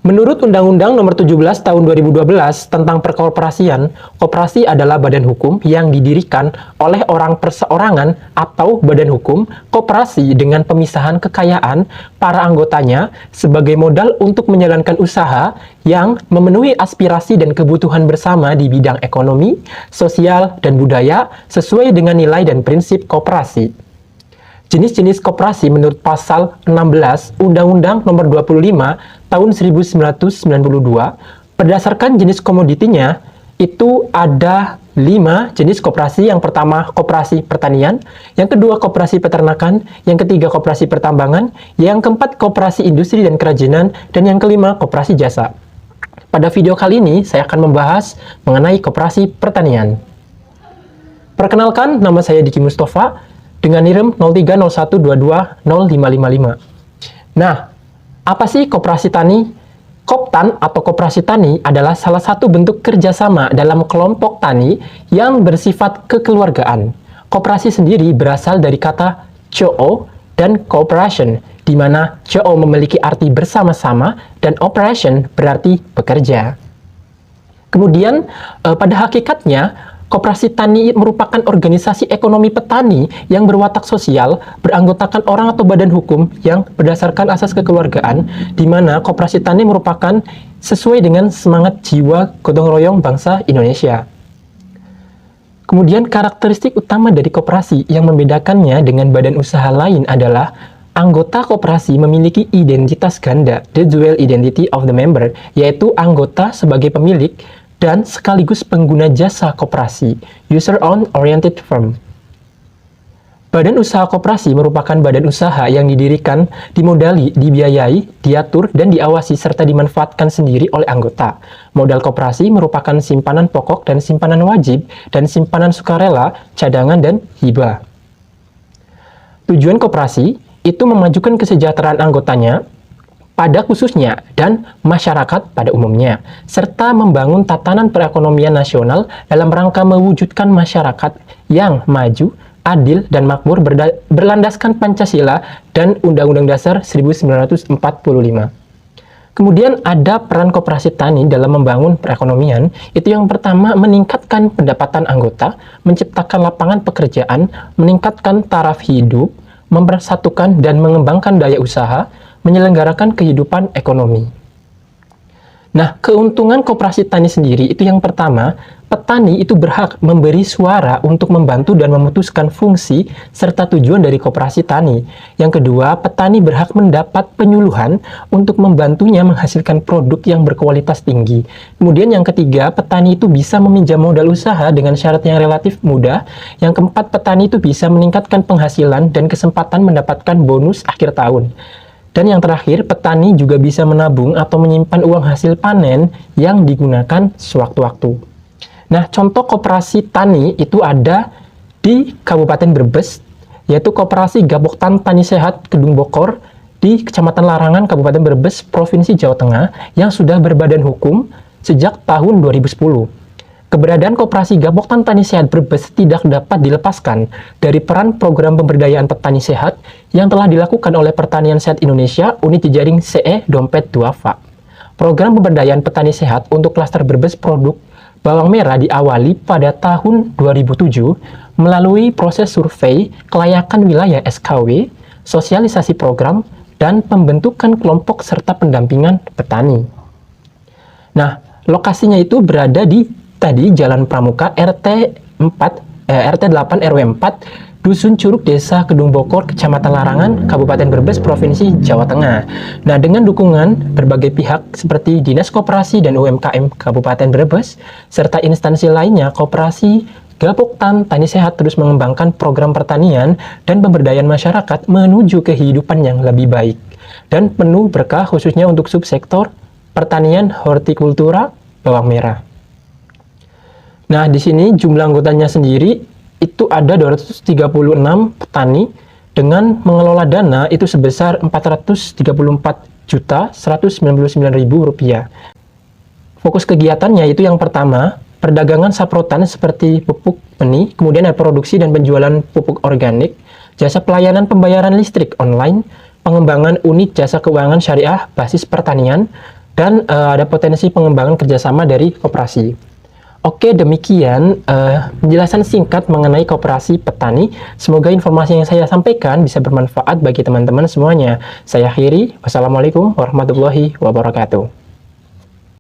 Menurut Undang-Undang Nomor 17 Tahun 2012 tentang Perkoperasian, koperasi adalah badan hukum yang didirikan oleh orang perseorangan atau badan hukum koperasi dengan pemisahan kekayaan para anggotanya sebagai modal untuk menjalankan usaha yang memenuhi aspirasi dan kebutuhan bersama di bidang ekonomi, sosial, dan budaya sesuai dengan nilai dan prinsip koperasi. Jenis-jenis koperasi menurut pasal 16 Undang-Undang Nomor 25 Tahun 1992, berdasarkan jenis komoditinya, itu ada 5 jenis koperasi. Yang pertama, koperasi pertanian. Yang kedua, koperasi peternakan. Yang ketiga, koperasi pertambangan. Yang keempat, koperasi industri dan kerajinan. Dan yang kelima, koperasi jasa. Pada video kali ini, saya akan membahas mengenai koperasi pertanian. Perkenalkan, nama saya Diki Mustafa, dengan NIREM 0301220555. Nah, apa sih koperasi tani? Koptan atau koperasi tani adalah salah satu bentuk kerjasama dalam kelompok tani yang bersifat kekeluargaan. Koperasi sendiri berasal dari kata co dan cooperation, di mana co memiliki arti bersama-sama dan operation berarti bekerja. Kemudian, pada hakikatnya, koperasi tani merupakan organisasi ekonomi petani yang berwatak sosial, beranggotakan orang atau badan hukum yang berdasarkan asas kekeluargaan, di mana koperasi tani merupakan sesuai dengan semangat jiwa gotong royong bangsa Indonesia. Kemudian karakteristik utama dari koperasi yang membedakannya dengan badan usaha lain adalah anggota koperasi memiliki identitas ganda, the dual identity of the member, yaitu anggota sebagai pemilik dan sekaligus pengguna jasa koperasi, user-owned oriented firm. Badan usaha koperasi merupakan badan usaha yang didirikan, dimodali, dibiayai, diatur, dan diawasi serta dimanfaatkan sendiri oleh anggota. Modal koperasi merupakan simpanan pokok dan simpanan wajib, dan simpanan sukarela, cadangan, dan hibah. Tujuan koperasi itu memajukan kesejahteraan anggotanya, pada khususnya dan masyarakat pada umumnya, serta membangun tatanan perekonomian nasional dalam rangka mewujudkan masyarakat yang maju, adil, dan makmur berlandaskan Pancasila dan Undang-Undang Dasar 1945. Kemudian ada peran koperasi tani dalam membangun perekonomian. Itu yang pertama, meningkatkan pendapatan anggota, menciptakan lapangan pekerjaan, meningkatkan taraf hidup, mempersatukan dan mengembangkan daya usaha, menyelenggarakan kehidupan ekonomi. Nah, keuntungan koperasi tani sendiri itu yang pertama, petani itu berhak memberi suara untuk membantu dan memutuskan fungsi serta tujuan dari koperasi tani. Yang kedua, petani berhak mendapat penyuluhan untuk membantunya menghasilkan produk yang berkualitas tinggi. Kemudian yang ketiga, petani itu bisa meminjam modal usaha dengan syarat yang relatif mudah. Yang keempat, petani itu bisa meningkatkan penghasilan dan kesempatan mendapatkan bonus akhir tahun. Dan yang terakhir, petani juga bisa menabung atau menyimpan uang hasil panen yang digunakan sewaktu-waktu. Nah, contoh koperasi tani itu ada di Kabupaten Brebes, yaitu Koperasi Gaboktan Tani Sehat Kedung Bokor di Kecamatan Larangan, Kabupaten Brebes, Provinsi Jawa Tengah, yang sudah berbadan hukum sejak tahun 2010. Keberadaan Koperasi Gaboktan Tani Sehat Brebes tidak dapat dilepaskan dari peran program pemberdayaan petani sehat yang telah dilakukan oleh Pertanian Sehat Indonesia, Unit Jejaring CE Dompet Duafa. Program pemberdayaan petani sehat untuk klaster Brebes produk bawang merah diawali pada tahun 2007 melalui proses survei kelayakan wilayah SKW, sosialisasi program, dan pembentukan kelompok serta pendampingan petani. Nah, lokasinya itu berada di Jalan Pramuka RT 8 RW 4 Dusun Curug, Desa Kedung Bokor, Kecamatan Larangan, Kabupaten Brebes, Provinsi Jawa Tengah. Nah, dengan dukungan berbagai pihak seperti Dinas Koperasi dan UMKM Kabupaten Brebes, serta instansi lainnya, Koperasi Gaboktan Tani Sehat terus mengembangkan program pertanian dan pemberdayaan masyarakat menuju kehidupan yang lebih baik dan penuh berkah, khususnya untuk subsektor pertanian hortikultura bawang merah. Nah, di sini jumlah anggotanya sendiri itu ada 236 petani dengan mengelola dana itu sebesar Rp434.199.000. Fokus kegiatannya itu yang pertama, perdagangan saprotan seperti pupuk benih, kemudian ada produksi dan penjualan pupuk organik, jasa pelayanan pembayaran listrik online, pengembangan unit jasa keuangan syariah basis pertanian, dan ada potensi pengembangan kerjasama dari koperasi. Oke, demikian penjelasan singkat mengenai koperasi petani. Semoga informasi yang saya sampaikan bisa bermanfaat bagi teman-teman semuanya. Saya akhiri. Wassalamualaikum warahmatullahi wabarakatuh.